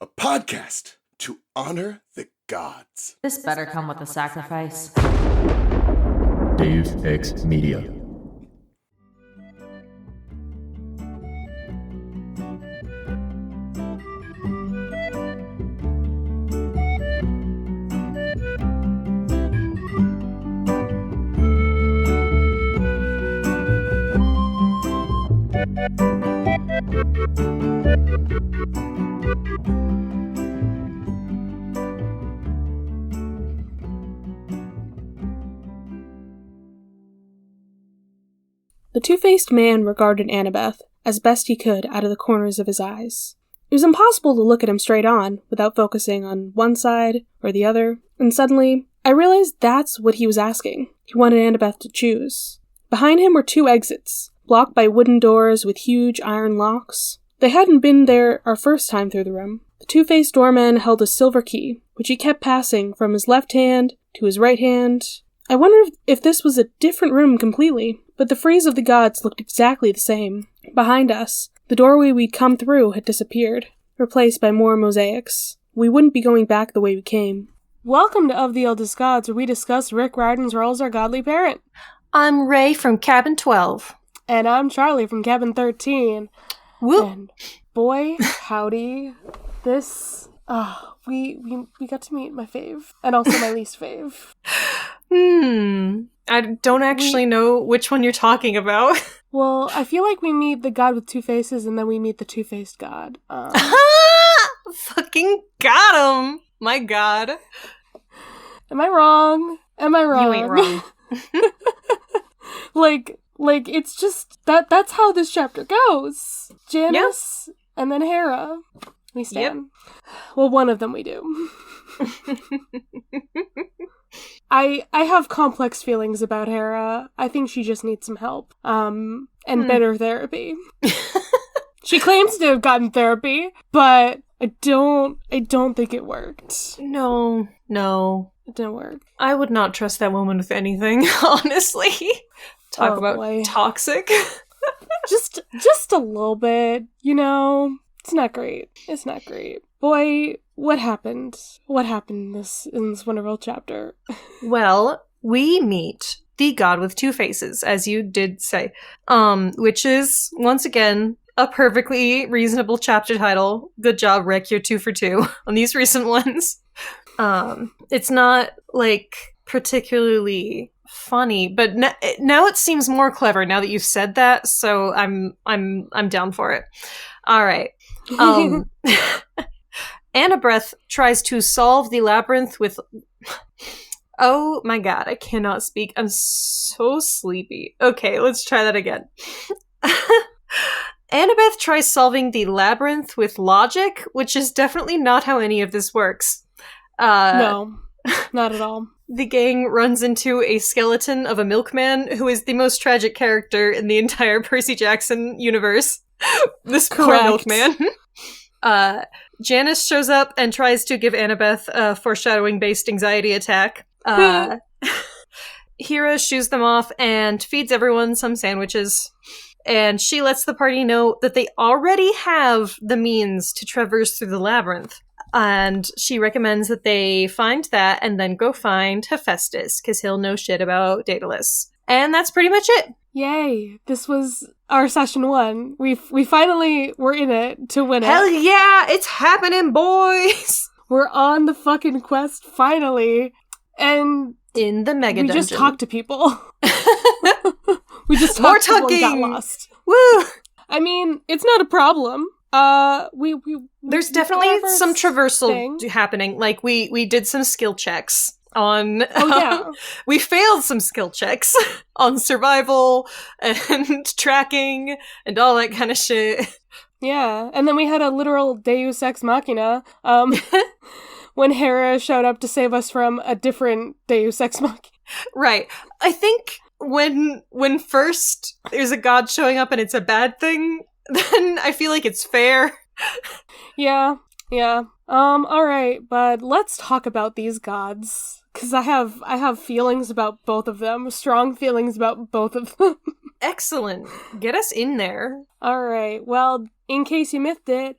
a podcast to honor the gods. This better come with a sacrifice. Deus Ex Media. The two-faced man regarded Annabeth as best he could out of the corners of his eyes. It was impossible to look at him straight on without focusing on one side or the other, and suddenly, I realized that's what he was asking. He wanted Annabeth to choose. Behind him were two exits, blocked by wooden doors with huge iron locks. They hadn't been there our first time through the room. The two-faced doorman held a silver key, which he kept passing from his left hand to his right hand. I wondered if this was a different room completely, but the frieze of the gods looked exactly the same. Behind us, the doorway we'd come through had disappeared, replaced by more mosaics. We wouldn't be going back the way we came. Welcome to Of the Eldest Gods, where we discuss Rick Riordan's role as our godly parent. I'm Ray from Cabin 12. And I'm Charlie from Cabin 13. Whoop. And boy, howdy, this... we got to meet my fave, and also my least fave. I don't actually know which one you're talking about. Well, I feel like we meet the god with two faces, and then we meet the two-faced god. Fucking got him! My god. Am I wrong? You ain't wrong. Like, it's just, that's how this chapter goes. Janice, and then Hera. We stand. Yep. Well, one of them we do. I have complex feelings about Hera. I think she just needs some help. And better therapy. She claims to have gotten therapy, but I don't think it worked. No. It didn't work. I would not trust that woman with anything, honestly. Talk about toxic. just a little bit, you know. It's not great. Boy, what happened? What happened in this wonderful chapter? Well, we meet the god with two faces, as you did say, which is, once again, a perfectly reasonable chapter title. Good job, Rick. You're 2 for 2 on these recent ones. It's not, like, particularly funny, but now it seems more clever now that you've said that, so I'm down for it. All right. Annabeth tries to solve the labyrinth with... Oh my god, I cannot speak. I'm so sleepy. Okay, let's try that again. Annabeth tries solving the labyrinth with logic, which is definitely not how any of this works. No, not at all. The gang runs into a skeleton of a milkman who is the most tragic character in the entire Percy Jackson universe. This poor milkman. Janice shows up and tries to give Annabeth a foreshadowing-based anxiety attack. Hera shoos them off and feeds everyone some sandwiches. And she lets the party know that they already have the means to traverse through the labyrinth. And she recommends that they find that and then go find Hephaestus, because he'll know shit about Daedalus. And that's pretty much it. Yay. This was our session 1. We finally were in it to win it. Hell yeah, it's happening, boys! We're on the fucking quest, finally. And in the mega dungeon. We just talked to people. We just talked to people and got lost. Woo! I mean, it's not a problem. There's definitely some traversal happening. Like, we did some skill checks on... we failed some skill checks on survival and tracking and all that kind of shit. Yeah, and then we had a literal Deus Ex Machina when Hera showed up to save us from a different Deus Ex Machina. Right. I think when first there's a god showing up and it's a bad thing, then I feel like it's fair. Yeah. Alright, but let's talk about these gods. Because I have feelings about both of them. Strong feelings about both of them. Excellent. Get us in there. Alright, well, in case you missed it,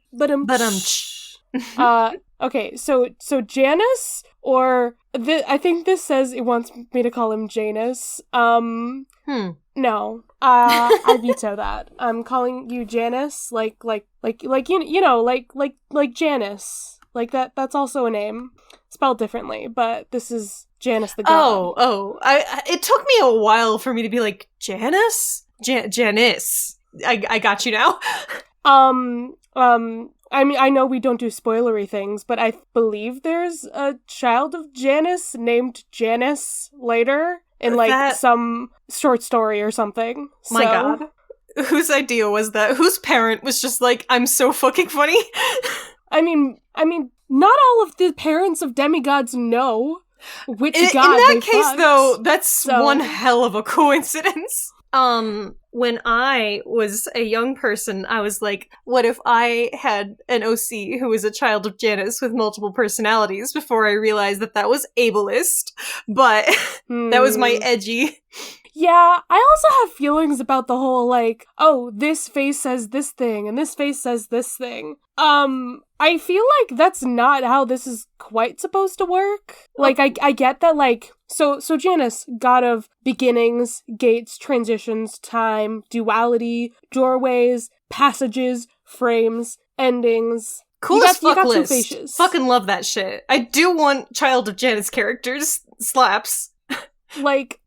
Okay, so Janus, or I think this says it wants me to call him Janus. No. I veto that. I'm calling you Janus, like you know, like Janus. Like that's also a name, spelled differently, but this is Janus the god. It took me a while for me to be like, Janus? Janice. I got you now. I mean, I know we don't do spoilery things, but I believe there's a child of Janus named Janice later in, like, some short story or something. My god. Whose idea was that? Whose parent was just like, I'm so fucking funny? I mean, not all of the parents of demigods know which god in that they case, fucked, though, that's one hell of a coincidence. When I was a young person, I was like, what if I had an OC who was a child of Janus with multiple personalities, before I realized that was ableist, but that was my edgy. Yeah, I also have feelings about the whole, like, oh, this face says this thing, and this face says this thing. I feel like that's not how this is quite supposed to work. Like, I get that, like, so Janus, god of beginnings, gates, transitions, time, duality, doorways, passages, frames, endings. Cool as fuck list. 2 faces. Fucking love that shit. I do want Child of Janus characters. Slaps. Like,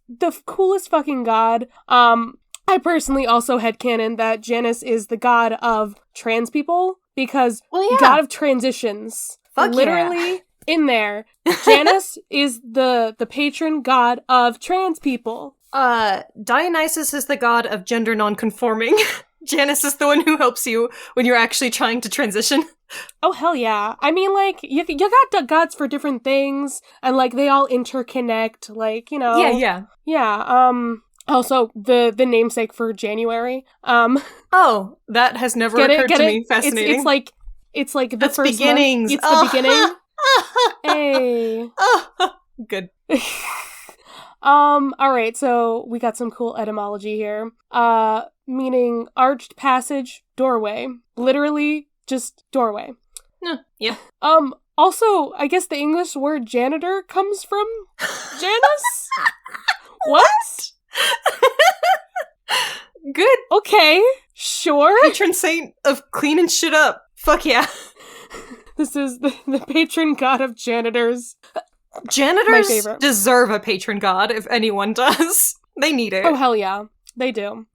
the coolest fucking god. I personally also headcanon that Janus is the god of trans people, because god of transitions. Fuck literally in there. Janus is the patron god of trans people. Dionysus is the god of gender non-conforming. Janus is the one who helps you when you're actually trying to transition. Oh, hell yeah. I mean, like, you got gods for different things, and, like, they all interconnect, like, you know. Yeah. Yeah, also, the namesake for January. Oh, that has never occurred to me. Fascinating. It's like the That's first beginnings. Month. It's the beginning. Hey. Good. Alright, so we got some cool etymology here. Meaning arched passage, doorway. Literally just doorway. Yeah. Also, I guess the English word janitor comes from Janus? What? Good. Okay, sure. Patron saint of cleaning shit up. Fuck yeah. This is the patron god of janitors. Janitors deserve a patron god, if anyone does. They need it. Oh, hell yeah. They do.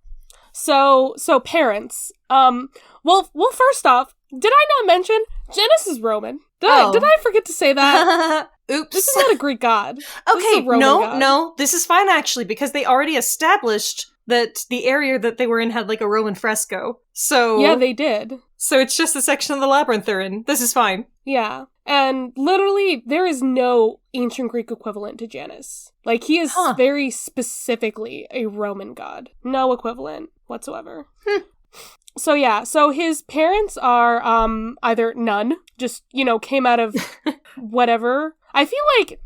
So parents. Well, first off, did I not mention Janus is Roman? Did I forget to say that? Oops. This is not a Greek god. Okay, god. no, this is fine actually, because they already established that the area that they were in had like a Roman fresco. So yeah, they did. So it's just the section of the labyrinth they're in. This is fine. Yeah. And literally, there is no ancient Greek equivalent to Janus. Like, he is very specifically a Roman god. No equivalent whatsoever. So yeah, so his parents are either none, just, came out of whatever. I feel like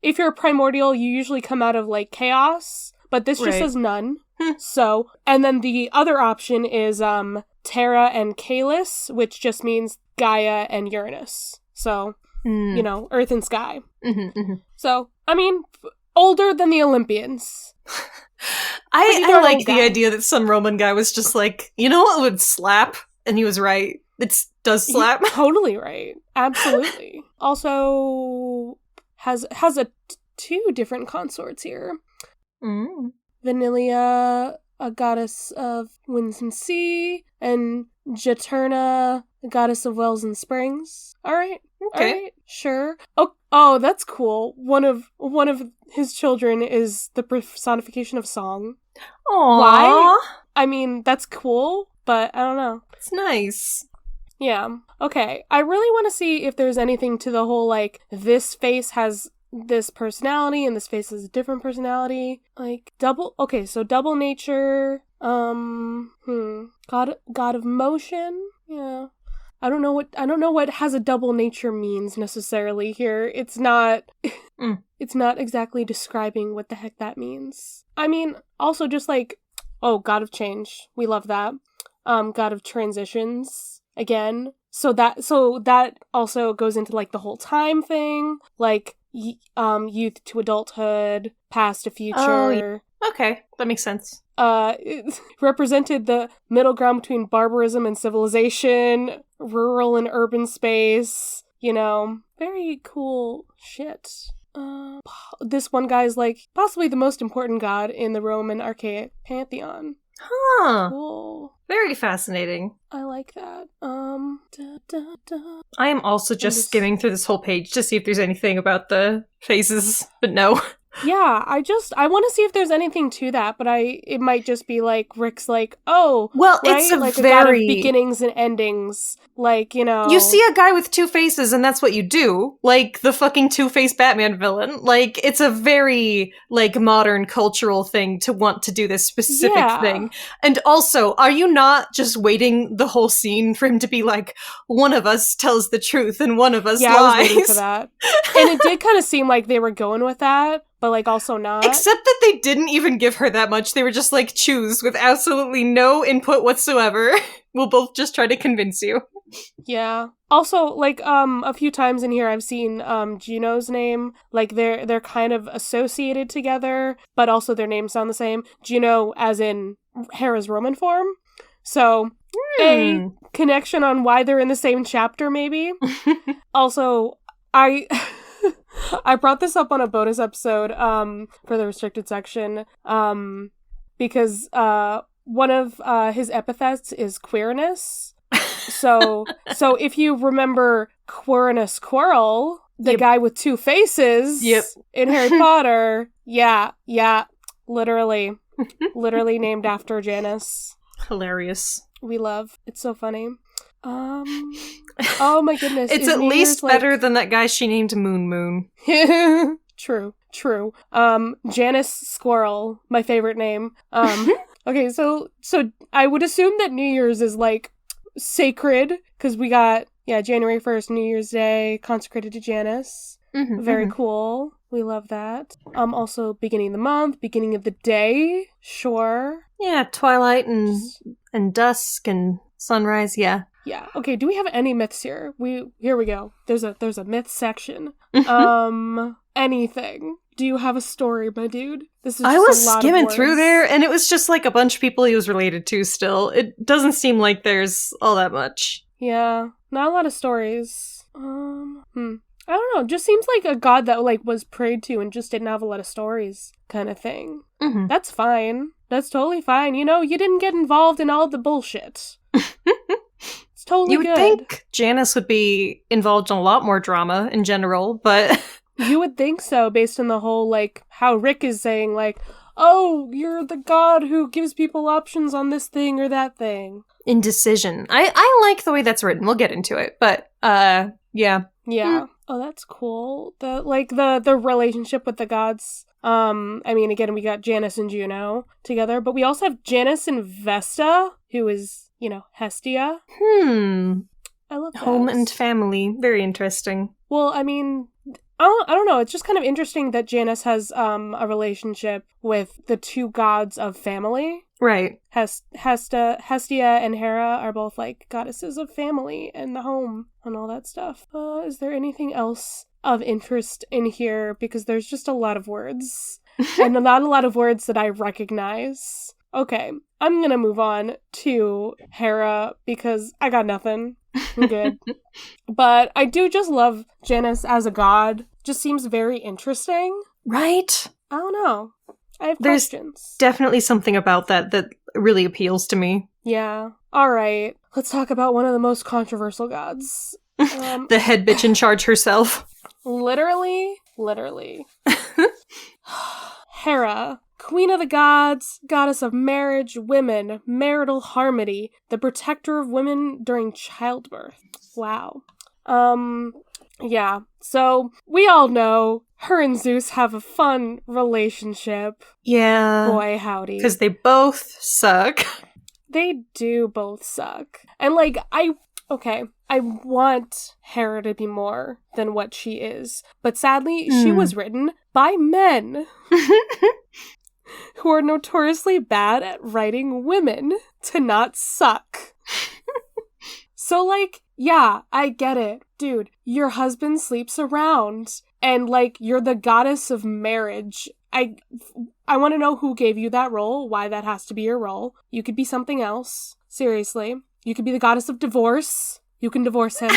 if you're primordial, you usually come out of, like, chaos, but this just says none. So, and then the other option is Terra and Caelus, which just means Gaia and Uranus. So, Earth and sky. So, I mean, older than the Olympians. I like the idea that some Roman guy was just like, you know what would slap? And he was right. It does slap. He's totally right. Absolutely. Also, has two different consorts here. Vanilia, a goddess of winds and sea, and Juturna, a goddess of wells and springs. All right. Okay. All right. Sure. Oh, that's cool. One of his children is the personification of song. Aww. Why? I mean, that's cool, but I don't know. It's nice. Yeah. Okay. I really want to see if there's anything to the whole, like, this face has this personality and this face has a different personality. Like, double nature. God of motion. Yeah. I don't know what has a double nature means necessarily here. It's not it's not exactly describing what the heck that means. I mean, also just like, God of change. We love that. God of transitions. Again, So that also goes into like the whole time thing, like youth to adulthood, past to future. Oh, yeah. Okay, that makes sense. It represented the middle ground between barbarism and civilization, rural and urban space, very cool shit. This one guy's like possibly the most important god in the Roman archaic pantheon. Huh. Cool. Very fascinating. I like that. I am also just skimming through this whole page to see if there's anything about the faces, but no. Yeah, I want to see if there's anything to that, but it might just be like Rick's like, oh, well, right? it's a like very a god of beginnings and endings, like You see a guy with two faces, and that's what you do, like the fucking two-faced Batman villain. Like it's a very like modern cultural thing to want to do this specific thing. And also, are you not just waiting the whole scene for him to be like, one of us tells the truth and one of us lies? I was waiting for that, and it did kind of seem like they were going with that. But, like, also not. Except that they didn't even give her that much. They were just like, choose with absolutely no input whatsoever. We'll both just try to convince you. Yeah. Also, like, a few times in here I've seen, Juno's name. Like, they're kind of associated together, but also their names sound the same. Juno as in Hera's Roman form. So, a connection on why they're in the same chapter, maybe. Also, I brought this up on a bonus episode for the restricted section because one of his epithets is queerness. So if you remember Quirinius Quirrell, the guy with two faces in Harry Potter, yeah, literally named after Janus. Hilarious. We love. It's so funny. Oh my goodness. It's at least better than that guy she named Moon. True. Janus Squirrel, my favorite name. Okay, so I would assume that New Year's is like sacred, because we got, January 1st, New Year's Day, consecrated to Janus. Very cool. We love that. Also beginning of the month, beginning of the day, sure. Yeah, twilight and dusk and sunrise, yeah. Yeah. Okay, do we have any myths here? Here we go. There's a myth section. Anything. Do you have a story, my dude? This is just I was a lot skimming of words. through there, and it was just like a bunch of people he was related to still. It doesn't seem like there's all that much. Yeah. Not a lot of stories. I don't know. Just seems like a god that like was prayed to and just didn't have a lot of stories kind of thing. That's fine. That's totally fine. You didn't get involved in all the bullshit. It's totally good. You would think Janus would be involved in a lot more drama in general, but... You would think so, based on the whole, like, how Rick is saying, like, oh, you're the god who gives people options on this thing or that thing. Indecision. I like the way that's written. We'll get into it, but, yeah. Yeah. Oh, that's cool. The relationship with the gods. I mean, again, we got Janus and Juno together, but we also have Janus and Vesta, who is, Hestia. I love that. Home and family. Very interesting. Well, I mean, I don't know. It's just kind of interesting that Janus has a relationship with the two gods of family. Right. Hestia and Hera are both like goddesses of family and the home and all that stuff. Is there anything else of interest in here? Because there's just a lot of words and not a lot of words that I recognize. Okay, I'm gonna move on to Hera because I got nothing. I'm good. But I do just love Janus as a god. Just seems very interesting. Right? I don't know. I have questions. Definitely something about that really appeals to me. Yeah. All right. Let's talk about one of the most controversial gods. The head bitch in charge herself. Literally. Hera. Queen of the gods, goddess of marriage, women, marital harmony, the protector of women during childbirth. Wow. Yeah. So, we all know her and Zeus have a fun relationship. Yeah. Boy, howdy. Because they both suck. They do both suck. And, like, I want Hera to be more than what she is. But sadly, she was written by men. Who are notoriously bad at writing women to not suck. So, like, yeah, I get it. Dude, your husband sleeps around and, like, you're the goddess of marriage. I want to know who gave you that role, why that has to be your role. You could be something else. Seriously. You could be the goddess of divorce. You can divorce him.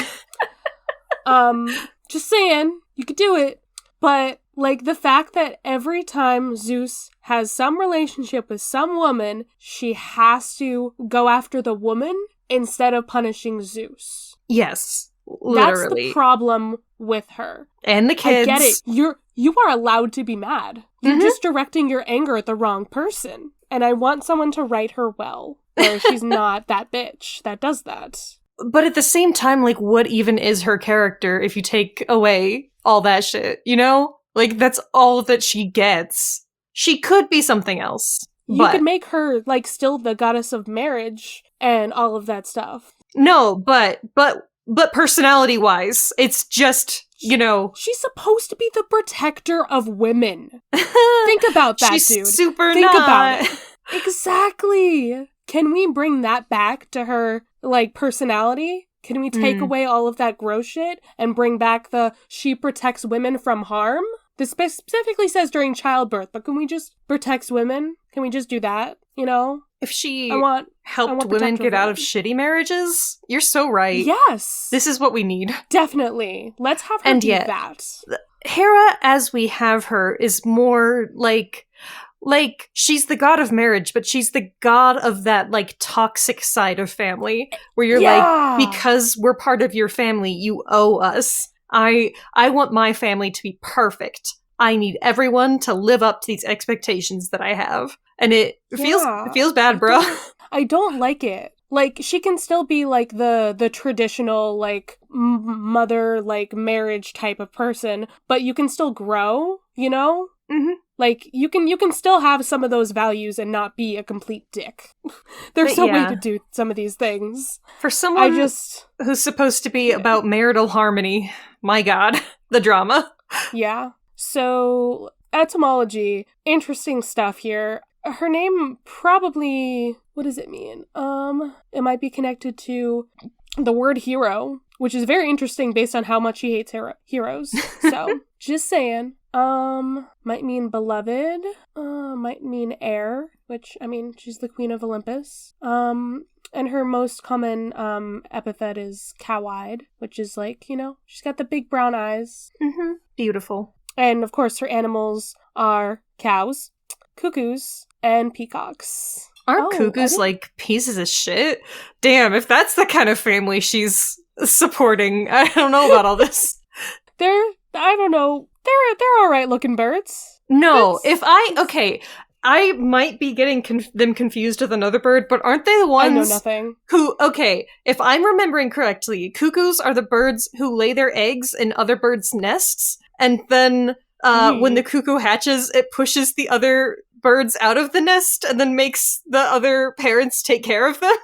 Just saying, you could do it. But, like, the fact that every time Zeus has some relationship with some woman, she has to go after the woman instead of punishing Zeus. Yes, literally. That's the problem with her. And the kids. I get it. You are allowed to be mad. You're just directing your anger at the wrong person. And I want someone to write her well, where she's not that bitch that does that. But at the same time, like, what even is her character if you take away all that shit, you know? Like, that's all that she gets. She could be something else. You could make her, like, still the goddess of marriage and all of that stuff. No, but personality-wise, it's just, you know... She's supposed to be the protector of women. Think about that, She's dude. super Think not. about it. Exactly. Can we bring that back to her, like, personality? Can we take away all of that gross shit and bring back the she protects women from harm? This specifically says during childbirth, but can we just protect women? Can we just do that, you know? If she women helped women get out of shitty marriages, you're so right. Yes. This is what we need. Definitely. Let's have her do that. Hera, as we have her, is more like she's the god of marriage, but she's the god of that, like, toxic side of family, where you're like, because we're part of your family, you owe us. I want my family to be perfect. I need everyone to live up to these expectations that I have. And it feels bad, bro. I don't like it. Like, she can still be, like, the traditional, like, mother, like, marriage type of person, but you can still grow, you know? Mm-hmm. Like, you can still have some of those values and not be a complete dick. There's a way to do some of these things. For someone who's supposed to be about marital harmony, my god, the drama. Yeah. So, etymology, interesting stuff here. Her name probably, what does it mean? It might be connected to the word hero, which is very interesting based on how much she hates heroes. So, just saying. Might mean beloved, might mean heir, which, I mean, she's the queen of Olympus. And her most common, epithet is cow-eyed, which is like, you know, she's got the big brown eyes. Mm-hmm. Beautiful. And, of course, her animals are cows, cuckoos, and peacocks. Aren't cuckoos, like, pieces of shit? Damn, if that's the kind of family she's supporting, I don't know about all this. I don't know. They're alright looking birds. No, I might be getting them confused with another bird, but aren't they the ones I know nothing. Who, okay, if I'm remembering correctly, cuckoos are the birds who lay their eggs in other birds' nests, and then when the cuckoo hatches, it pushes the other birds out of the nest and then makes the other parents take care of them?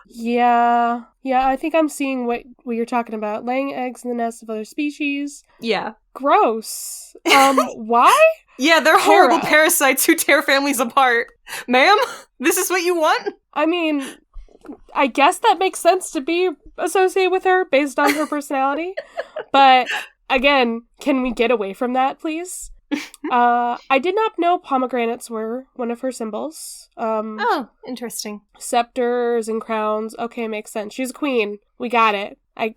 Yeah, I think I'm seeing what you're talking about. Laying eggs in the nests of other species. Yeah. Gross. Why? Yeah, they're horrible parasites who tear families apart. Ma'am, this is what you want? I mean, I guess that makes sense to be associated with her based on her personality. But, again, can we get away from that, please? I did not know pomegranates were one of her symbols. Oh, interesting. Scepters and crowns. Okay, makes sense. She's a queen. We got it. I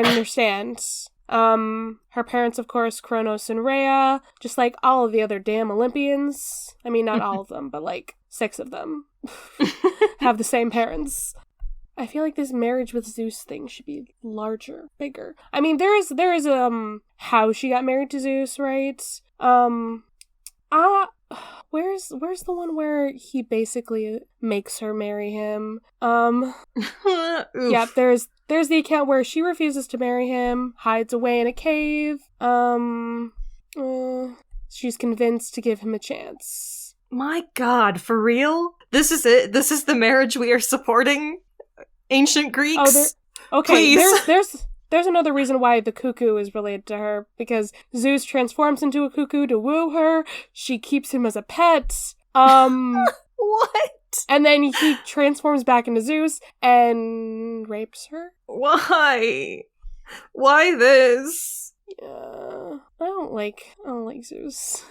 understand. Her parents, of course, Kronos and Rhea, just like all of the other damn Olympians. I mean, not all of them, but like 6 of them have the same parents. I feel like this marriage with Zeus thing should be larger, bigger. I mean, there is how she got married to Zeus, right? Where's the one where he basically makes her marry him? Yeah, there's the account where she refuses to marry him, hides away in a cave. She's convinced to give him a chance. My god, for real? This is it? This is the marriage we are supporting? Ancient Greeks? Okay, please. There's another reason why the cuckoo is related to her, because Zeus transforms into a cuckoo to woo her. She keeps him as a pet. What? And then he transforms back into Zeus and rapes her. Why? Why this? Yeah, I don't like Zeus.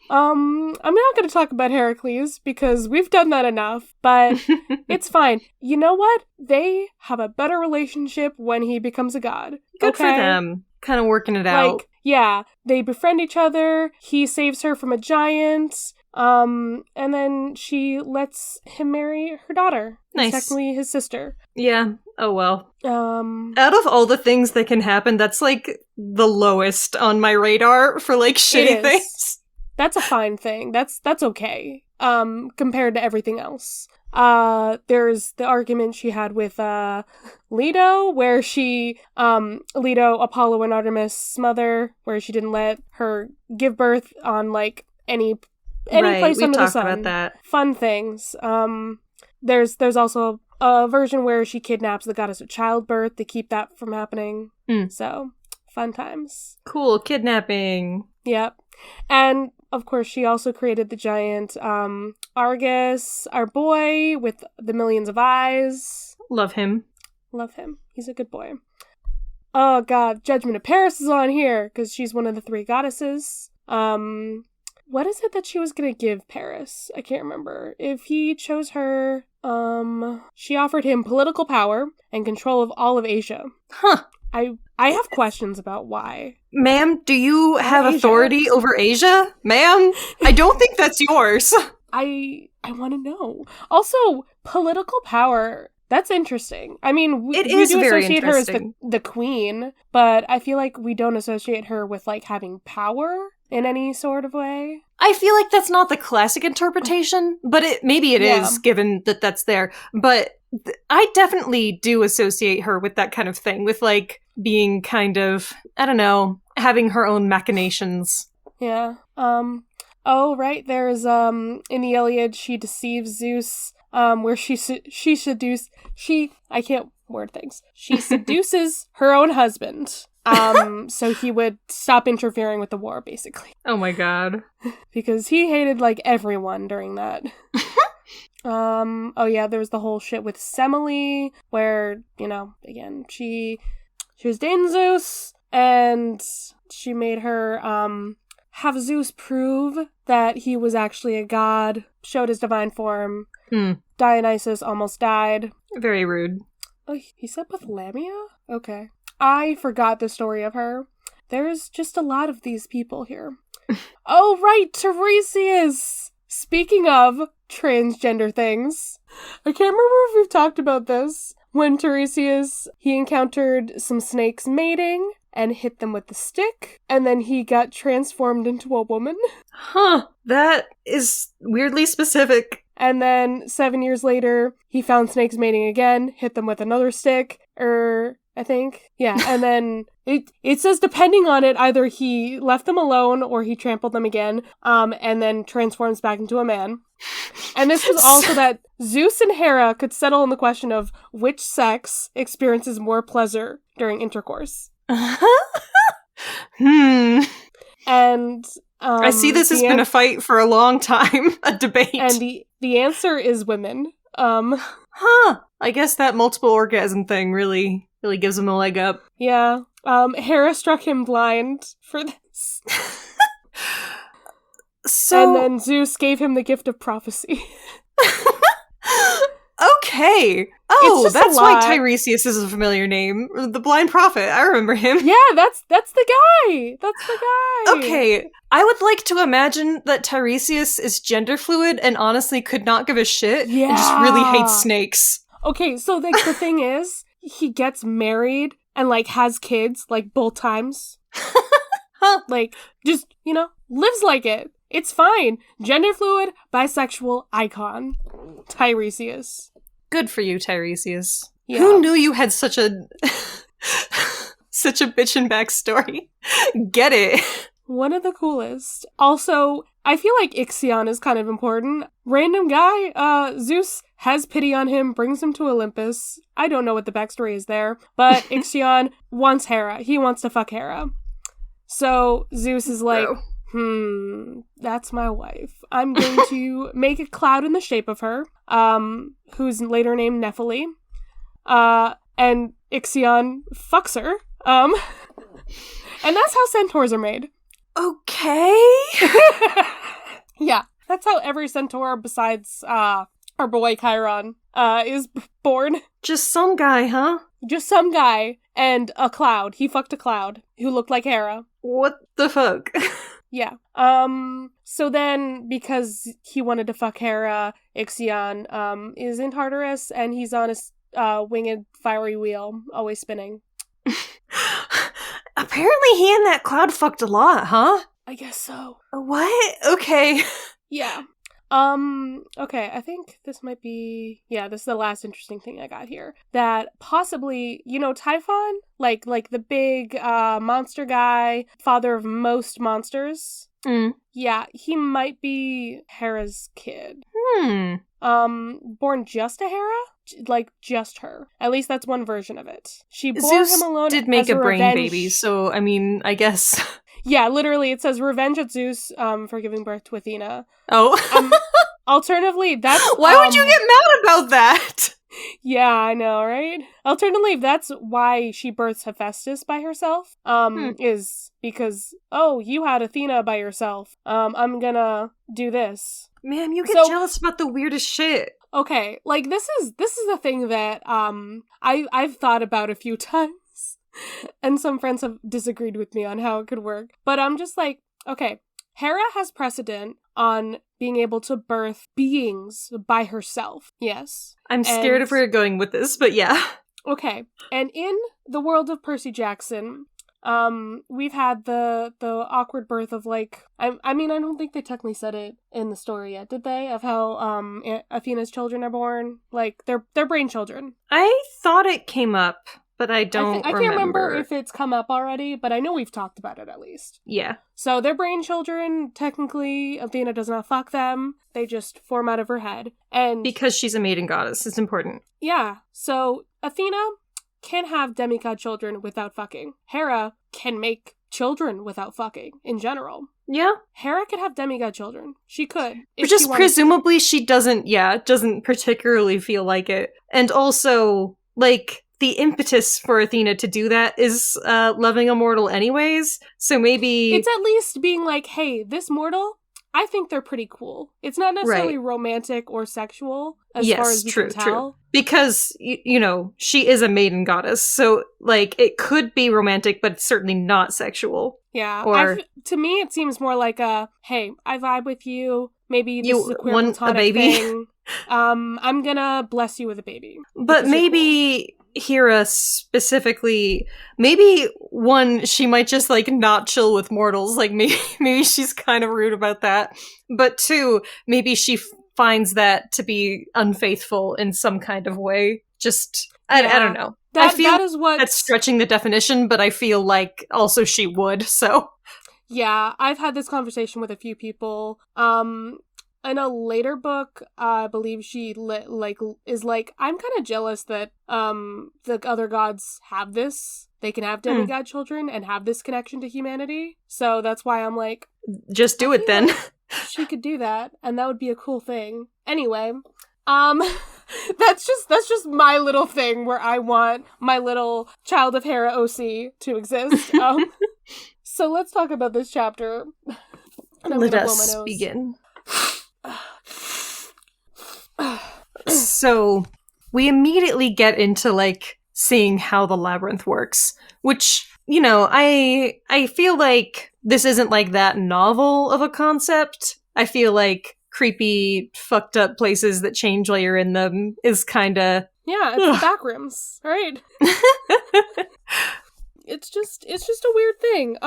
I'm not going to talk about Heracles because we've done that enough, but it's fine. You know what? They have a better relationship when he becomes a god. Good for them. Kind of working it out. Like, yeah, they befriend each other. He saves her from a giant. And then she lets him marry her daughter. Nice. Who's technically his sister. Yeah. Oh well. Out of all the things that can happen, that's like the lowest on my radar for like shitty things. That's a fine thing. That's okay. Compared to everything else. There's the argument she had with Leto, where she Leto, Apollo and Artemis' mother, where she didn't let her give birth on like any place under the sun. About that. Fun things. There's also a version where she kidnaps the goddess of childbirth to keep that from happening. So, fun times. Cool, kidnapping. Yep. And, of course, she also created the giant Argus, our boy, with the millions of eyes. Love him. Love him. He's a good boy. Oh, God. Judgment of Paris is on here, because she's one of the 3 goddesses. What is it that she was going to give Paris? I can't remember. If he chose her, she offered him political power and control of all of Asia. Huh. I have questions about why. Ma'am, do you have authority over Asia? Ma'am, I don't think that's yours. I want to know. Also, political power, that's interesting. I mean, we do associate her as the queen, but I feel like we don't associate her with, like, having power in any sort of way. I feel like that's not the classic interpretation, but maybe it is, given that that's there. But I definitely do associate her with that kind of thing, with, like, being kind of, I don't know, having her own machinations. Yeah. Oh, right, there's, in the Iliad, she deceives Zeus, where she seduces her own husband. So he would stop interfering with the war, basically. Oh my god. Because he hated, like, everyone during that. Oh yeah, there was the whole shit with Semele, where, you know, again, she was dating Zeus, and she made her, have Zeus prove that he was actually a god, showed his divine form. Dionysus almost died. Very rude. Oh, he slept with Lamia? Okay. I forgot the story of her. There's just a lot of these people here. Oh, right, Tiresias! Speaking of transgender things, I can't remember if we've talked about this. When Tiresias, he encountered some snakes mating and hit them with the stick, and then he got transformed into a woman. Huh, that is weirdly specific. And then 7 years later, he found snakes mating again, hit them with another stick, I think. Yeah, and then it says depending on it, either he left them alone or he trampled them again, and then transforms back into a man. And this was also that Zeus and Hera could settle on the question of which sex experiences more pleasure during intercourse. And I see this has been a fight for a long time, a debate. And the answer is women. I guess that multiple orgasm thing really gives him a leg up. Yeah. Hera struck him blind for this. And then Zeus gave him the gift of prophecy. Okay. Oh, that's why Tiresias is a familiar name. The blind prophet. I remember him. Yeah, that's the guy. That's the guy. Okay. I would like to imagine that Tiresias is gender fluid and honestly could not give a shit and just really hates snakes. Okay, so the thing is, he gets married and, like, has kids, like, both times. Like, just, you know, lives like it. It's fine. Gender fluid, bisexual icon. Tiresias. Good for you, Tiresias. Yeah. Who knew you had such a bitchin' backstory? Get it. One of the coolest. Also, I feel like Ixion is kind of important. Random guy, Zeus has pity on him, brings him to Olympus. I don't know what the backstory is there, but Ixion wants Hera. He wants to fuck Hera. So Zeus is like, That's my wife. I'm going to make a cloud in the shape of her, who's later named Nephili. And Ixion fucks her. And that's how centaurs are made. Okay. Yeah, that's how every centaur besides our boy Chiron is born. Just some guy, huh? Just some guy and a cloud. He fucked a cloud who looked like Hera. What the fuck? Yeah. So then, because he wanted to fuck Hera, Ixion is in Tartarus, and he's on a winged fiery wheel, always spinning. Apparently he and that cloud fucked a lot, huh? I guess so. What? Okay. Yeah. Okay, I think this might be, this is the last interesting thing I got here. That possibly, Typhon? Like the big, monster guy, father of most monsters. Yeah, he might be Hera's kid. Born just to Hera? Like, just her. At least that's one version of it. She bore Zeus him alone did make as a brain revenge. baby, so, I mean, I guess... Yeah, literally, it says revenge at Zeus, for giving birth to Athena. Oh. Alternatively, that's... Why would you get mad about that? Yeah, I know, right? Alternatively, that's why she births Hephaestus by herself, is because, you had Athena by yourself. I'm gonna do this. Man, you get jealous about the weirdest shit. Okay, like, this is the thing that, I've thought about a few times. And some friends have disagreed with me on how it could work. But I'm just like, okay, Hera has precedent on being able to birth beings by herself. Yes. I'm scared of where you're going with this, but yeah. Okay. And in the world of Percy Jackson, we've had the awkward birth of, like, I mean, I don't think they technically said it in the story yet, did they? Of how, Athena's children are born? Like, they're brain children. I thought it came up. But I don't I can't remember if it's come up already, but I know we've talked about it at least. Yeah. So they're brain children. Technically, Athena does not fuck them. They just form out of her head. And because she's a maiden goddess, it's important. Yeah. So Athena can have demigod children without fucking. Hera can make children without fucking, in general. Yeah. Hera could have demigod children. She could. Just presumably she doesn't particularly feel like it. And also, like... the impetus for Athena to do that is loving a mortal anyways, so maybe... It's at least being like, hey, this mortal, I think they're pretty cool. It's not necessarily romantic or sexual, as far as we can tell. True. Because, she is a maiden goddess, so, like, it could be romantic, but it's certainly not sexual. Yeah, to me it seems more like a, hey, I vibe with you, maybe this is a queer platonic baby thing. I'm gonna bless you with a baby. But maybe... Hera specifically, maybe one, she might just like not chill with mortals, like maybe she's kind of rude about that, but two, maybe she finds that to be unfaithful in some kind of way. Just I don't know. I feel that is what that's stretching the definition, but I feel like also she would. So yeah, I've had this conversation with a few people. In a later book, I believe she is like, I'm kind of jealous that the other gods have this. They can have demigod children and have this connection to humanity. So that's why I'm like, just do it then. She could do that, and that would be a cool thing. Anyway, that's just my little thing where I want my little Child of Hera OC to exist. So let's talk about this chapter. Let us begin. So we immediately get into like seeing how the labyrinth works, which, I feel like this isn't like that novel of a concept. I feel like creepy, fucked up places that change while you're in them is kind of... Yeah, it's the backrooms, right? It's just a weird thing.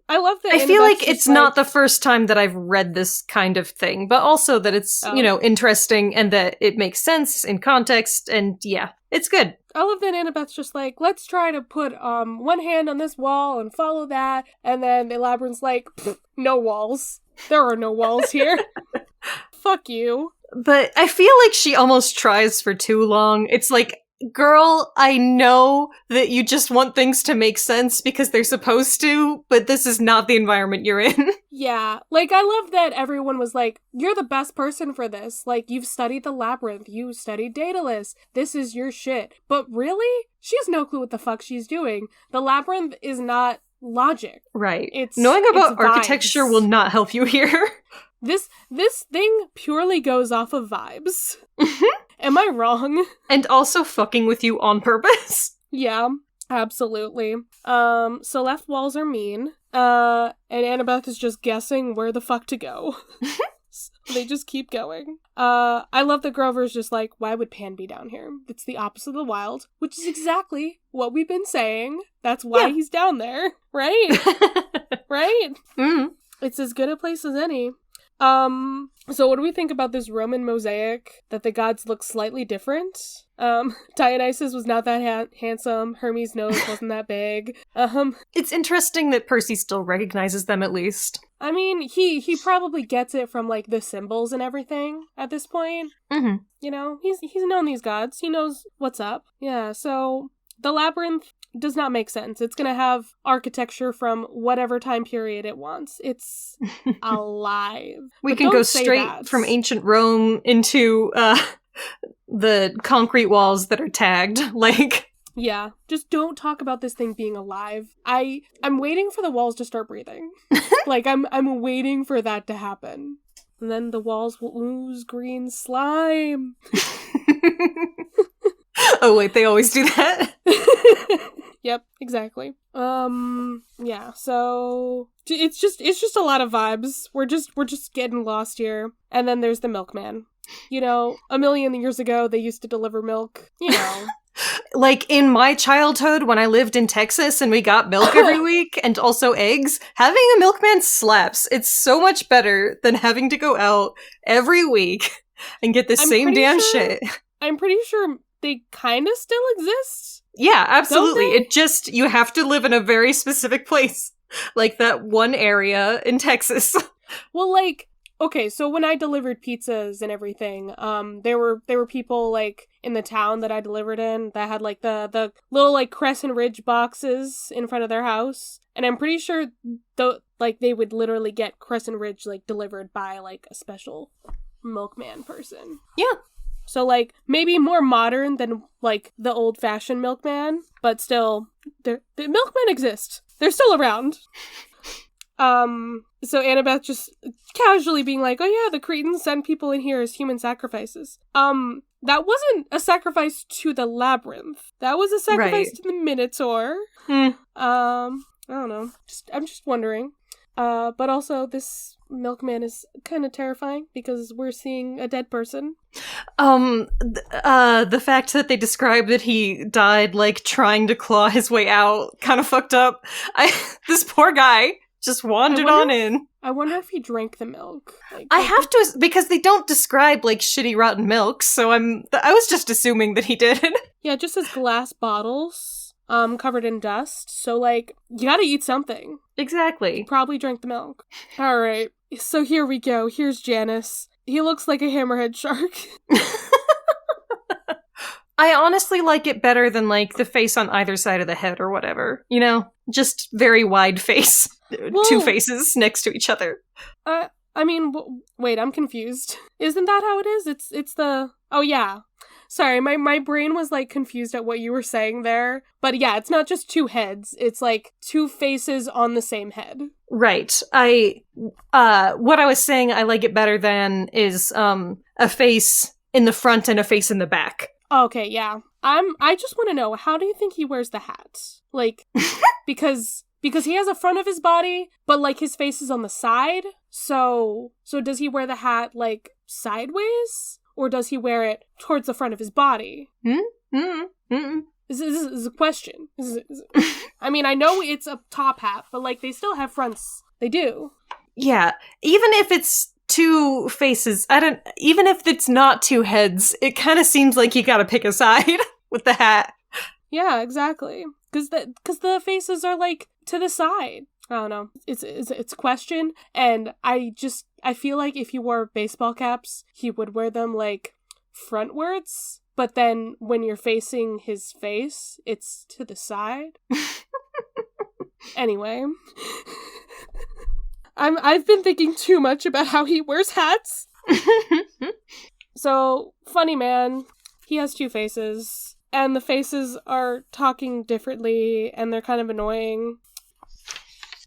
I love that. I feel like it's not the first time that I've read this kind of thing, but also that it's, interesting and that it makes sense in context, and yeah, it's good. I love that Annabeth's just like, let's try to put one hand on this wall and follow that, and then the labyrinth's like, no walls. There are no walls here. Fuck you. But I feel like she almost tries for too long. It's like, girl, I know that you just want things to make sense because they're supposed to, but this is not the environment you're in. Yeah, like, I love that everyone was like, you're the best person for this. Like, you've studied the Labyrinth, you studied Daedalus, this is your shit. But really? She has no clue what the fuck she's doing. The Labyrinth is not logic. Right. It's knowing about it's architecture vibes. will not help you here. This thing purely goes off of vibes. Am I wrong? And also fucking with you on purpose. Yeah, absolutely. So left walls are mean. And Annabeth is just guessing where the fuck to go. They just keep going. I love that Grover's just like, why would Pan be down here? It's the opposite of the wild, which is exactly what we've been saying. That's why he's down there, right? Right? Mm. It's as good a place as any. So what do we think about this Roman mosaic that the gods look slightly different? Dionysus was not that handsome. Hermes' nose wasn't that big. It's interesting that Percy still recognizes them at least. I mean, he probably gets it from, like, the symbols and everything at this point. Mm-hmm. You know, he's known these gods. He knows what's up. Yeah, so the Labyrinth does not make sense. It's gonna have architecture from whatever time period it wants. It's alive. We But can don't go say straight that. from ancient Rome into the concrete walls that are tagged. Like, Yeah, just don't talk about this thing being alive. I'm waiting for the walls to start breathing. Like, I'm waiting for that to happen. And then the walls will ooze green slime. oh wait, they always do that. Yep, exactly. Yeah, so it's just a lot of vibes. We're just getting lost here. And then there's the milkman. You know, a million years ago they used to deliver milk, you know. Like, in my childhood, when I lived in Texas and we got milk every week, and also eggs, having a milkman slaps. It's so much better than having to go out every week and get the I'm same pretty damn sure- shit. I'm pretty sure they kind of still exist. Yeah, absolutely. they? It just, you have to live in a very specific place. Like that one area in Texas. Well, like, okay, so when I delivered pizzas and everything, there were people, like, in the town that I delivered in that had, like, the little, like, Crescent Ridge boxes in front of their house. And I'm pretty sure, they would literally get Crescent Ridge, like, delivered by, like, a special milkman person. Yeah. So, like, maybe more modern than, like, the old-fashioned milkman, but still, the milkmen exist. They're still around. So Annabeth just casually being like, oh yeah, the Cretans send people in here as human sacrifices. That wasn't a sacrifice to the Labyrinth. That was a sacrifice Right. to the Minotaur. Hmm. I don't know. I'm just wondering. But also this milkman is kind of terrifying because we're seeing a dead person. The fact that they described that he died, like, trying to claw his way out, kind of fucked up. This poor guy just wandered on in. I wonder if he drank the milk. Like, I have to, because they don't describe, like, shitty rotten milk, so I was just assuming that he did. Yeah, it just says glass bottles, covered in dust. So, like, you gotta eat something. Exactly. Probably drank the milk. Alright, so here we go. Here's Janus. He looks like a hammerhead shark. I honestly like it better than, like, the face on either side of the head or whatever. You know? Just very wide face. Well- Two faces next to each other. I mean, wait, I'm confused. Isn't that how it is? It's the... Oh, yeah. Sorry, my brain was, like, confused at what you were saying there. But yeah, it's not just two heads. It's, like, two faces on the same head. Right. What I was saying I like it better than is, a face in the front and a face in the back. Okay, yeah. I just want to know, how do you think he wears the hat? Like, because he has a front of his body, but, like, his face is on the side. So does he wear the hat, like, sideways? Or does he wear it towards the front of his body? This is a question. I mean, I know it's a top hat, but, like, they still have fronts. They do. Yeah. Even if it's two faces, even if it's not two heads, it kind of seems like you gotta pick a side with the hat. Yeah, exactly. Because the faces are, like, to the side. I don't know. It's a question, and I feel like if he wore baseball caps, he would wear them, like, frontwards. but then when you're facing his face, it's to the side. Anyway. I've been thinking too much about how he wears hats. So, funny man, he has two faces, and the faces are talking differently, and they're kind of annoying.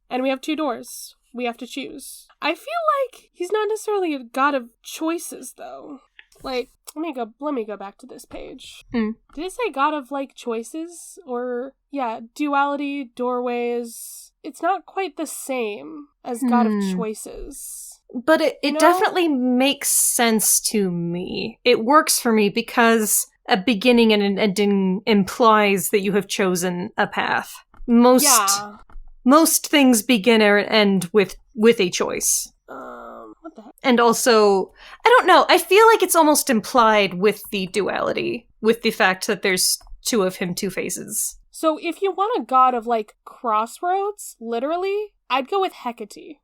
And we have two doors. We have to choose. I feel like he's not necessarily a god of choices, though. Like, let me go back to this page. Did it say god of, like, choices? Or, yeah, duality, doorways. It's not quite the same as god of choices. But it definitely makes sense to me. It works for me because a beginning and an ending implies that you have chosen a path. Most things begin or end with a choice. What the heck? And also, I don't know, I feel like it's almost implied with the duality, with the fact that there's two of him, two faces. So if you want a god of, like, crossroads, literally, I'd go with Hecate.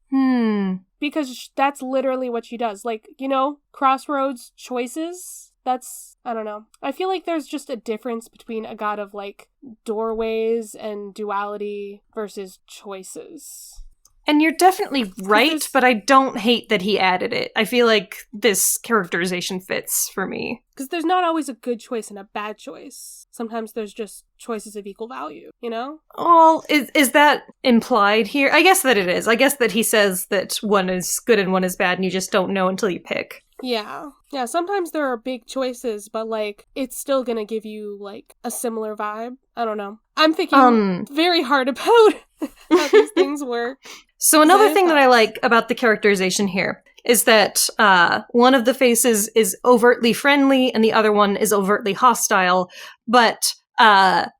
Because that's literally what she does. Like, you know, crossroads, choices, that's, I don't know. I feel like there's just a difference between a god of, like, doorways and duality versus choices. And you're definitely right, but I don't hate that he added it. I feel like this characterization fits for me. Because there's not always a good choice and a bad choice. Sometimes there's just choices of equal value, you know? Well, is that implied here? I guess that it is. I guess that he says that one is good and one is bad, and you just don't know until you pick. Yeah. Yeah, sometimes there are big choices, but, like, it's still gonna give you, like, a similar vibe. I don't know. I'm thinking very hard about how these things work. So another thing that I like about the characterization here is that one of the faces is overtly friendly and the other one is overtly hostile, but that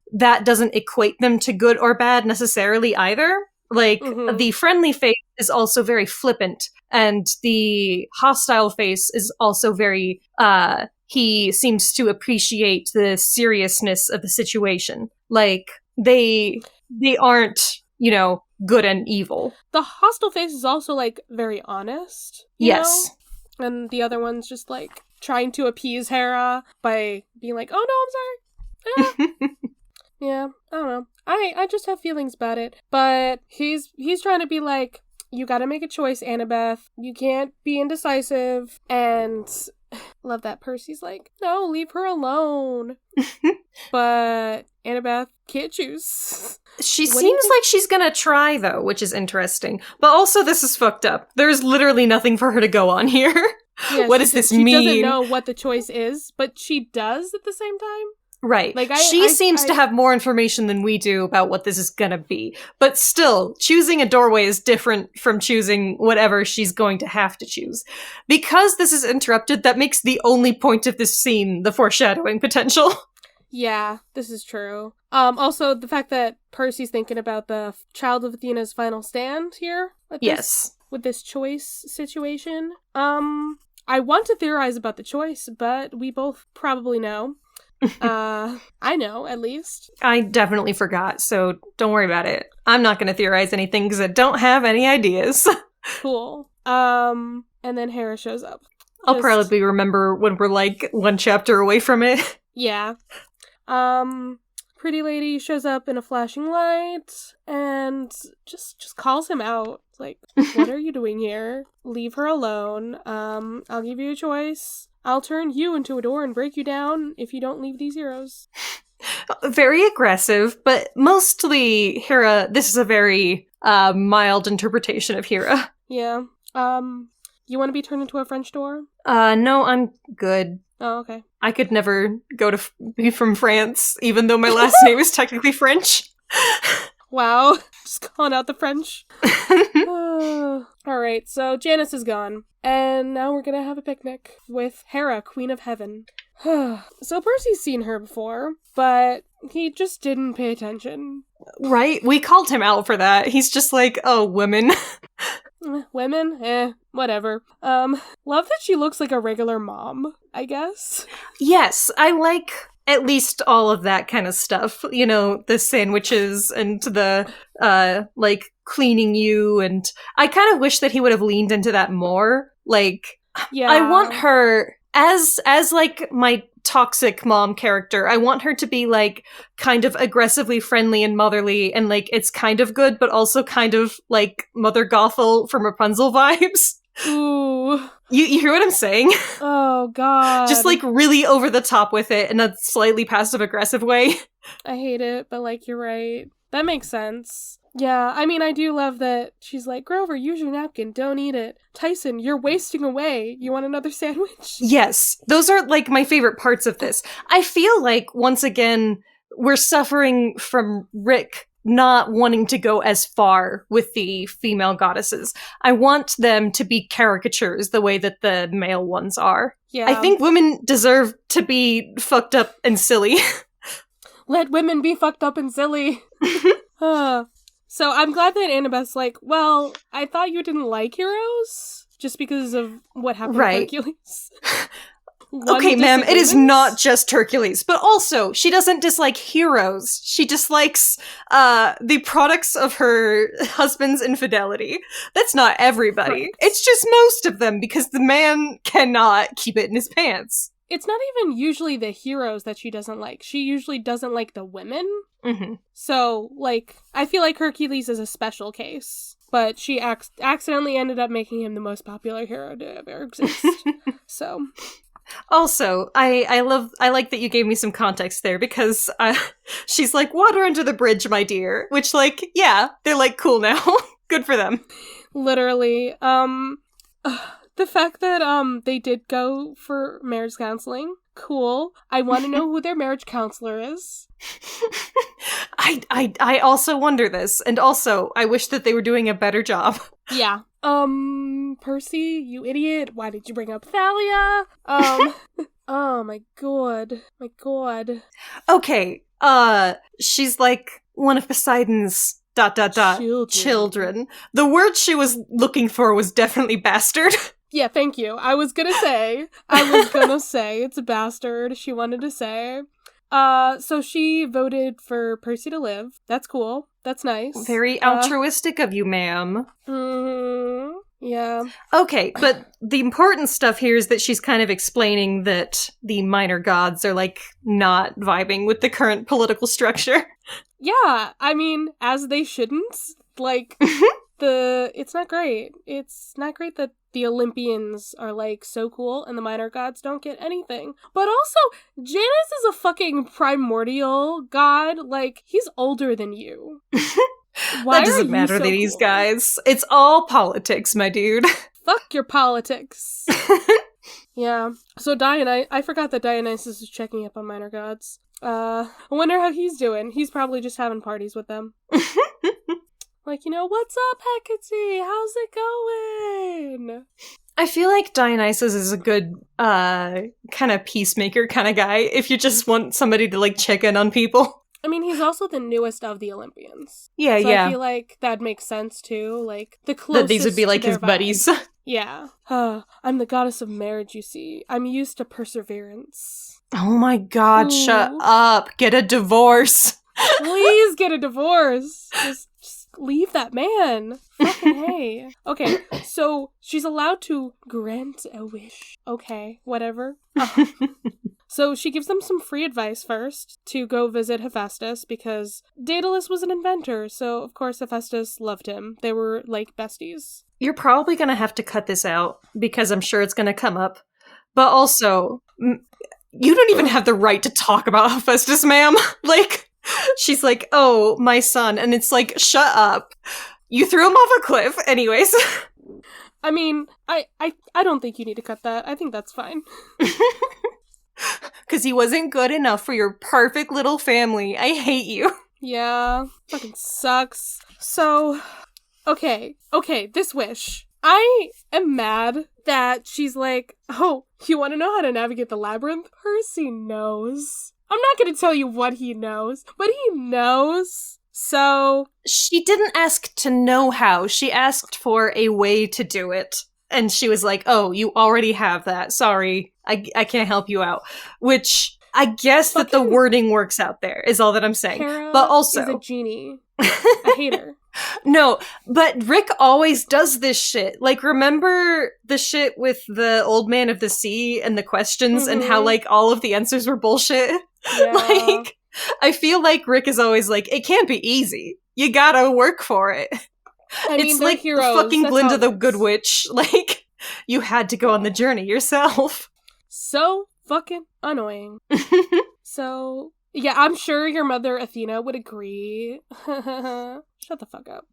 doesn't equate them to good or bad necessarily either. Like, the friendly face is also very flippant, and the hostile face is also very, he seems to appreciate the seriousness of the situation. Like, they aren't, you know, good and evil. The hostile face is also, like, very honest. You know? And the other one's just, like, trying to appease Hera by being like, oh no, I'm sorry. Yeah, I don't know. I just have feelings about it. But he's trying to be like, you gotta make a choice, Annabeth. You can't be indecisive. And love that Percy's like, no, leave her alone. But Annabeth can't choose. She seems like she's gonna try, though, which is interesting. But also, this is fucked up. There's literally nothing for her to go on here. Yeah, what does this mean? She doesn't know what the choice is, but she does at the same time. Right. Like, she seems to have more information than we do about what this is gonna be. But still, choosing a doorway is different from choosing whatever she's going to have to choose. Because this is interrupted, that makes the only point of this scene the foreshadowing potential. Yeah, this is true. Also, the fact that Percy's thinking about the child of Athena's final stand here. With this choice situation. I want to theorize about the choice, but we both probably know. I know, at least. I definitely forgot, so don't worry about it. I'm not going to theorize anything because I don't have any ideas. Cool. And then Hera shows up. I'll probably remember when we're, like, one chapter away from it. Yeah. Pretty lady shows up in a flashing light and just calls him out. Like, what are you doing here? Leave her alone. I'll give you a choice. I'll turn you into a door and break you down if you don't leave these heroes. Very aggressive, but mostly Hera, this is a very mild interpretation of Hera. Yeah. You want to be turned into a French door? No, I'm good. Oh, okay. I could never be from France, even though my last name is technically French. Wow. Just calling out the French. Alright, so Janice is gone. And now we're gonna have a picnic with Hera, Queen of Heaven. So Percy's seen her before, but he just didn't pay attention. Right? We called him out for that. He's just like, oh, women. Women? Whatever. Love that she looks like a regular mom, I guess. Yes, I like at least all of that kind of stuff. You know, the sandwiches and the, like, cleaning you, and I kind of wish that he would have leaned into that more. Like, yeah. I want her, as like, my toxic mom character. I want her to be, like, kind of aggressively friendly and motherly, and, like, it's kind of good, but also kind of, like, Mother Gothel from Rapunzel vibes. Ooh. You hear what I'm saying? Oh, God. Just, like, really over the top with it in a slightly passive-aggressive way. I hate it, but, like, you're right. That makes sense. Yeah, I mean, I do love that she's like, Grover, use your napkin, don't eat it. Tyson, you're wasting away. You want another sandwich? Yes, those are, like, my favorite parts of this. I feel like, once again, we're suffering from Rick not wanting to go as far with the female goddesses. I want them to be caricatures the way that the male ones are. Yeah. I think women deserve to be fucked up and silly. Let women be fucked up and silly. So I'm glad that Annabeth's like, well, I thought you didn't like heroes just because of what happened with Hercules. Okay, ma'am, it is not just Hercules, but also, she doesn't dislike heroes. She dislikes the products of her husband's infidelity. That's not everybody. Right. It's just most of them, because the man cannot keep it in his pants. It's not even usually the heroes that she doesn't like. She usually doesn't like the women. Mm-hmm. So, like, I feel like Hercules is a special case. But she accidentally ended up making him the most popular hero to ever exist. So... Also, I like that you gave me some context there, because she's like, water under the bridge, my dear. Which, like, yeah, they're, like, cool now. Good for them. Literally. The fact that, they did go for marriage counseling, cool. I want to know who their marriage counselor is. I also wonder this, and also, I wish that they were doing a better job. Yeah. Percy, you idiot. Why did you bring up Thalia? Oh my god. My god. Okay, she's like one of Poseidon's ... children. The word she was looking for was definitely bastard. Yeah, thank you. I was gonna say it's a bastard, she wanted to say. So she voted for Percy to live. That's cool. That's nice. Very altruistic of you, ma'am. Yeah. Okay, but the important stuff here is that she's kind of explaining that the minor gods are, like, not vibing with the current political structure. Yeah, I mean, as they shouldn't. Like, it's not great. It's not great that the Olympians are, like, so cool and the minor gods don't get anything. But also, Janus is a fucking primordial god. Like, he's older than you. Why that doesn't matter to these guys. It's all politics, my dude. Fuck your politics. Yeah. So I forgot that Dionysus is checking up on minor gods. I wonder how he's doing. He's probably just having parties with them. Like, what's up, Hecate? How's it going? I feel like Dionysus is a good, kind of peacemaker kind of guy, if you just want somebody to, like, check in on people. I mean, he's also the newest of the Olympians. Yeah, so yeah. I feel like that makes sense, too. Like, the closest that these would be, like, to his their buddies. vibe. Yeah. I'm the goddess of marriage, you see. I'm used to perseverance. Oh my god, Ooh. Shut up. Get a divorce. Please get a divorce. Just leave that man. Fucking hey. Okay, so she's allowed to grant a wish. Okay, whatever. So she gives them some free advice first to go visit Hephaestus because Daedalus was an inventor, so of course Hephaestus loved him. They were like besties. You're probably gonna have to cut this out because I'm sure it's gonna come up. But also, you don't even have the right to talk about Hephaestus, ma'am. Like, she's like, oh, my son. And it's like, shut up. You threw him off a cliff. Anyways. I mean, I don't think you need to cut that. I think that's fine. Because he wasn't good enough for your perfect little family. I hate you. Yeah, fucking sucks. So, okay, this wish. I am mad that she's like, oh, you want to know how to navigate the labyrinth? Percy knows. I'm not going to tell you what he knows, but he knows. So... She didn't ask to know how. She asked for a way to do it. And she was like, oh, you already have that. Sorry, I can't help you out. Which, I guess that the wording works out there, is all that I'm saying. Hera but also... is a genie. I hate her. No, but Rick always does this shit. Like, remember the shit with the old man of the sea and the questions and how, like, all of the answers were bullshit? Yeah. Like, I feel like Rick is always like, it can't be easy. You gotta work for it. I mean, It's they're like heroes. fucking That's Glinda how it the works. Good Witch. Like, you had to go on the journey yourself. So fucking annoying. So, yeah, I'm sure your mother, Athena, would agree. Shut the fuck up.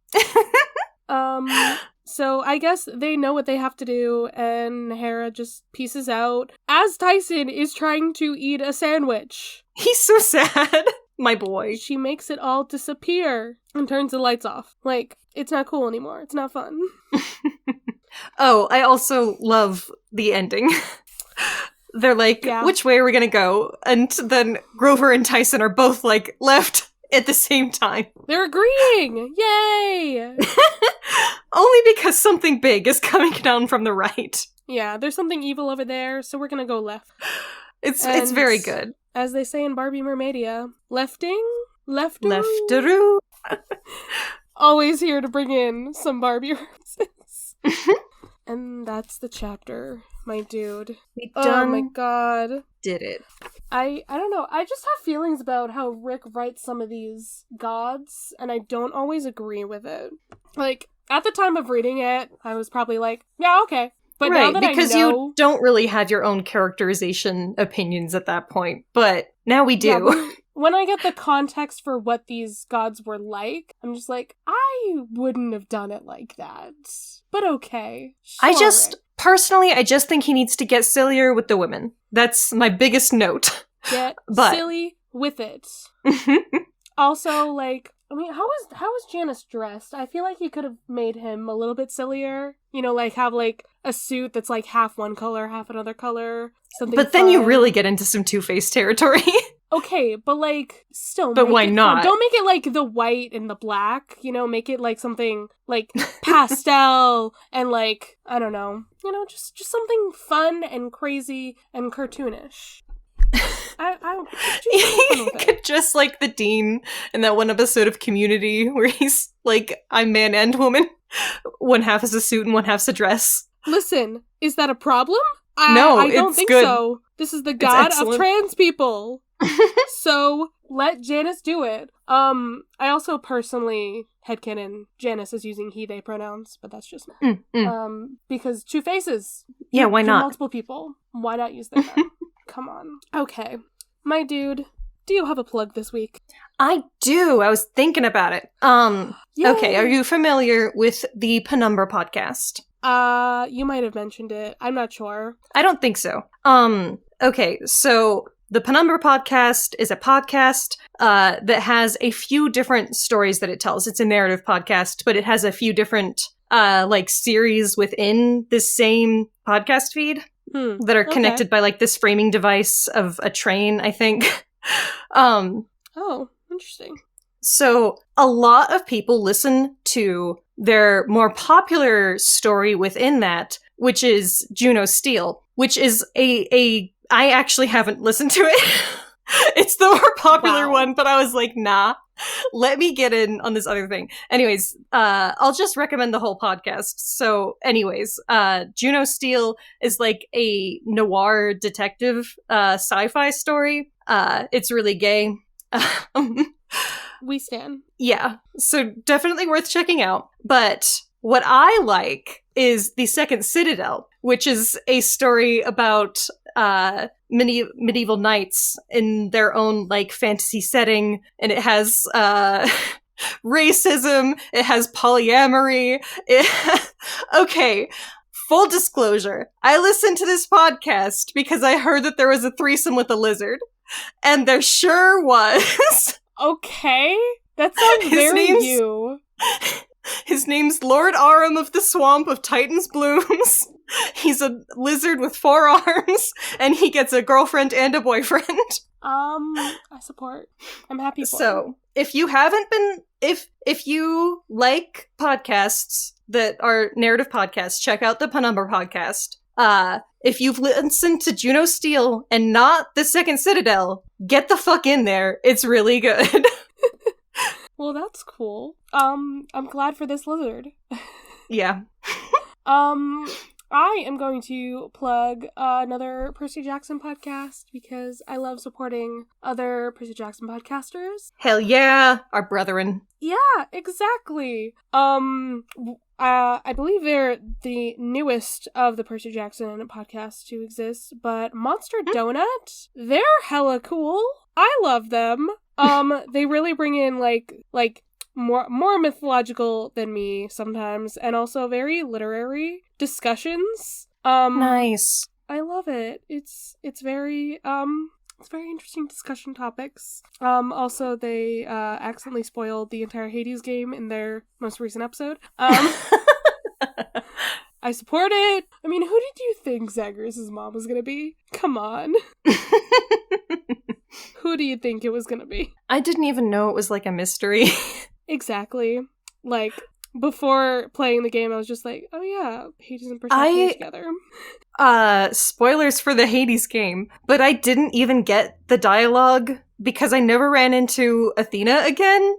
So I guess they know what they have to do, and Hera just pieces out as Tyson is trying to eat a sandwich. He's so sad. My boy. She makes it all disappear and turns the lights off. Like, it's not cool anymore. It's not fun. Oh, I also love the ending. They're like, Yeah. which way are we gonna go? And then Grover and Tyson are both, like, left at the same time. They're agreeing! Yay! Only because something big is coming down from the right. Yeah, there's something evil over there, so we're gonna go left. It's And very good. As they say in Barbie Mermaidia, lefting? Leftaroo? Leftaroo. Always here to bring in some Barbie references. And that's the chapter, my dude. We Oh my god. did it. I don't know. I just have feelings about how Rick writes some of these gods, and I don't always agree with it. Like, at the time of reading it, I was probably like, yeah, okay. But now Right, that because I know, you don't really have your own characterization opinions at that point, but now we do. yeah, when I get the context for what these gods were like, I'm just like, I wouldn't have done it like that. But okay. I Sure, just, Rick. personally, I just think he needs to get sillier with the women. That's my biggest note. Get but- silly with it. Also, like, I mean, how was Janice dressed? I feel like you could have made him a little bit sillier. You know, like have like a suit that's like half one color, half another color. Something. But then you fun. really get into some Two-Face territory. Okay, but like still. But make why it fun. not? Don't make it like the white and the black. You know, make it like something like pastel and like I don't know. You know, just something fun and crazy and cartoonish. I You could just like the Dean in that one episode of Community where he's like, I'm man and woman. One half is a suit and one half's a dress. Listen, is that a problem? No, I don't it's think good. so. This is the god of excellent. trans people. So let Janice do it. I also personally headcanon Janice is using he, they pronouns, but that's just me. Because two faces. Yeah, why For not? multiple people. Why not use them? Come on. Okay. My dude, do you have a plug this week? I do. I was thinking about it. Yay! Okay, are you familiar with the Penumbra podcast? You might have mentioned it. I'm not sure. I don't think so. Okay, so the Penumbra podcast is a podcast that has a few different stories that it tells. It's a narrative podcast, but it has a few different like series within the same podcast feed that are connected by like this framing device of a train, I think. Oh, interesting. So a lot of people listen to their more popular story within that, which is Juno Steel, which is I actually haven't listened to it. It's the more popular one, but I was like, nah, let me get in on this other thing. Anyways, I'll just recommend the whole podcast. So anyways, Juno Steel is like a noir detective sci-fi story. It's really gay. We stand. Yeah, so definitely worth checking out. But what I like is The Second Citadel, which is a story about medieval knights in their own like fantasy setting, and it has racism, it has polyamory. Okay, full disclosure, I listened to this podcast because I heard that there was a threesome with a lizard, and there sure was. Okay. That sounds very you. His name's Lord Aram of the Swamp of Titan's Blooms. He's a lizard with 4 arms, and he gets a girlfriend and a boyfriend. I support. I'm happy for So, if you haven't been, if you like podcasts that are narrative podcasts, check out the Penumbra podcast. If you've listened to Juno Steel and not The Second Citadel, get the fuck in there. It's really good. Well, that's cool. I'm glad for this lizard. Yeah. I am going to plug another Percy Jackson podcast because I love supporting other Percy Jackson podcasters. Hell yeah, our brethren. Yeah, exactly. I believe they're the newest of the Percy Jackson podcasts to exist, but Monster Donut, they're hella cool. I love them. They really bring in like more mythological than me sometimes, and also very literary discussions. Nice. I love it. It's very interesting discussion topics. Also they accidentally spoiled the entire Hades game in their most recent episode. I support it. I mean, who did you think Zagreus' mom was gonna be? Come on. Who do you think it was gonna be? I didn't even know it was like a mystery. Exactly. Like, before playing the game, I was just like, oh yeah, Hades and Persephone together. Spoilers for the Hades game, but I didn't even get the dialogue because I never ran into Athena again.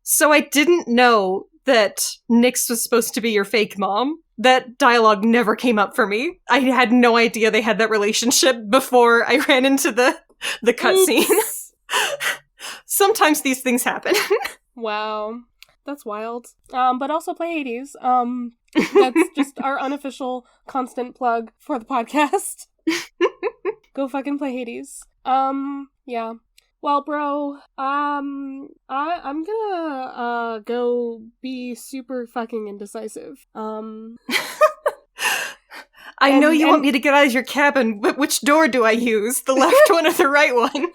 So I didn't know that Nyx was supposed to be your fake mom. That dialogue never came up for me. I had no idea they had that relationship before I ran into the cutscene. Sometimes these things happen. Wow. That's wild. But also play Hades. That's just our unofficial constant plug for the podcast. Go fucking play Hades. Yeah. Well, bro, I'm gonna go be super fucking indecisive. I know you want me to get out of your cabin, but which door do I use? The left one or the right one?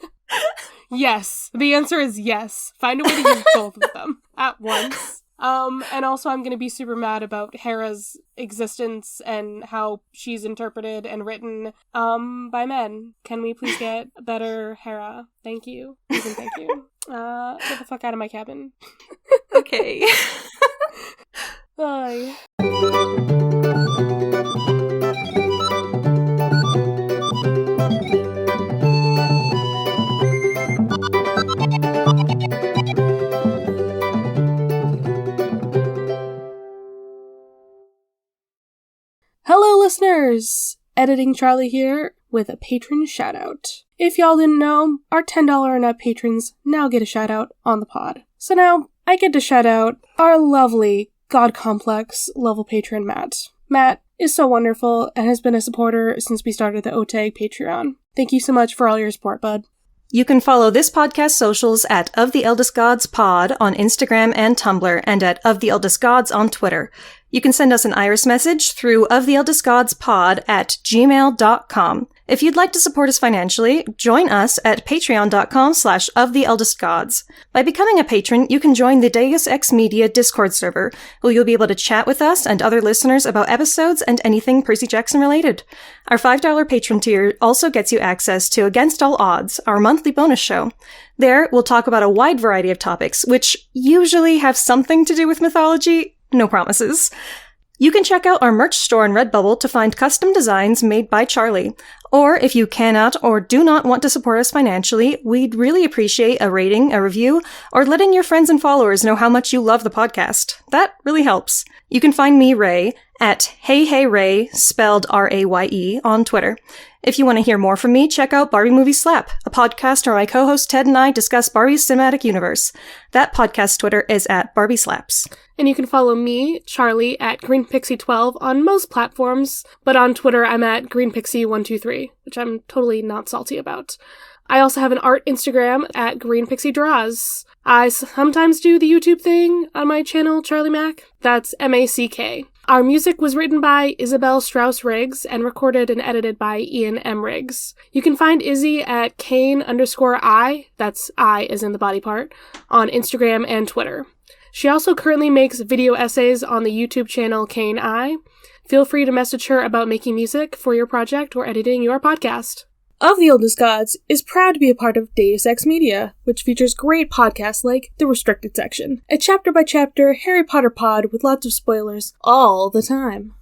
Yes. The answer is yes. Find a way to use both of them at once. And also I'm gonna be super mad about Hera's existence and how she's interpreted and written, by men. Can we please get a better Hera? Thank you. Please and thank you. Get the fuck out of my cabin. Okay. Bye. Hello, listeners! Editing Charlie here with a patron shoutout. If y'all didn't know, our $10 and up patrons now get a shoutout on the pod. So now, I get to shout out our lovely God Complex level patron, Matt. Matt is so wonderful and has been a supporter since we started the OTAG Patreon. Thank you so much for all your support, bud. You can follow this podcast socials at Of the Eldest Gods Pod on Instagram and Tumblr, and at Of the Eldest Gods on Twitter. You can send us an iris message through oftheeldestgodspod@gmail.com. If you'd like to support us financially, join us at patreon.com/oftheeldestgods. By becoming a patron, you can join the Deus Ex Media Discord server, where you'll be able to chat with us and other listeners about episodes and anything Percy Jackson related. Our $5 patron tier also gets you access to Against All Odds, our monthly bonus show. There, we'll talk about a wide variety of topics, which usually have something to do with mythology. No promises. You can check out our merch store on Redbubble to find custom designs made by Charlie. Or if you cannot or do not want to support us financially, we'd really appreciate a rating, a review, or letting your friends and followers know how much you love the podcast. That really helps. You can find me, Ray, at HeyHeyRay, spelled R-A-Y-E, on Twitter. If you want to hear more from me, check out Barbie Movie Slap, a podcast where my co-host Ted and I discuss Barbie's cinematic universe. That podcast Twitter is at Barbie Slaps. And you can follow me, Charlie, at GreenPixie12 on most platforms, but on Twitter I'm at GreenPixie123, which I'm totally not salty about. I also have an art Instagram at GreenPixieDraws. I sometimes do the YouTube thing on my channel, Charlie Mac. That's M-A-C-K. Our music was written by Isabel Strauss-Riggs and recorded and edited by Ian M. Riggs. You can find Izzy at Kane_I, that's I as in the body part, on Instagram and Twitter. She also currently makes video essays on the YouTube channel Kane I. Feel free to message her about making music for your project or editing your podcast. Of the Eldest Gods is proud to be a part of Deus Ex Media, which features great podcasts like The Restricted Section, a chapter-by-chapter Harry Potter pod with lots of spoilers all the time.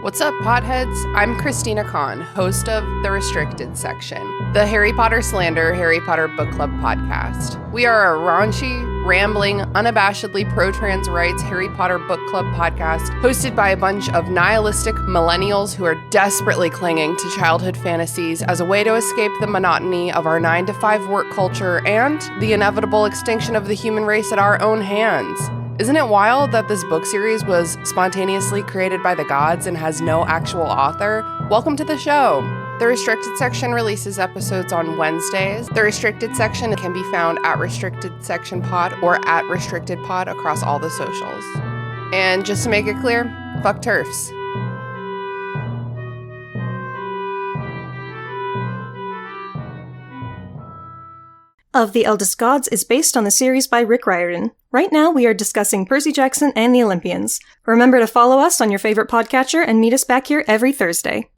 What's up, potheads? I'm Christina Kahn, host of The Restricted Section, the Harry Potter Slander Harry Potter Book Club podcast. We are a raunchy, rambling, unabashedly pro-trans rights Harry Potter Book Club podcast hosted by a bunch of nihilistic millennials who are desperately clinging to childhood fantasies as a way to escape the monotony of our 9-to-5 work culture and the inevitable extinction of the human race at our own hands. Isn't it wild that this book series was spontaneously created by the gods and has no actual author? Welcome to the show. The Restricted Section releases episodes on Wednesdays. The Restricted Section can be found at Restricted Section Pod or at Restricted Pod across all the socials. And just to make it clear, fuck TERFs. Of the Eldest Gods is based on the series by Rick Riordan. Right now, we are discussing Percy Jackson and the Olympians. Remember to follow us on your favorite podcatcher and meet us back here every Thursday.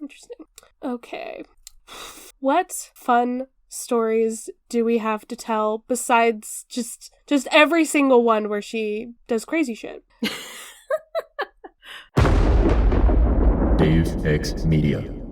Interesting. Okay. What fun stories do we have to tell besides just every single one where she does crazy shit? Dave X Media.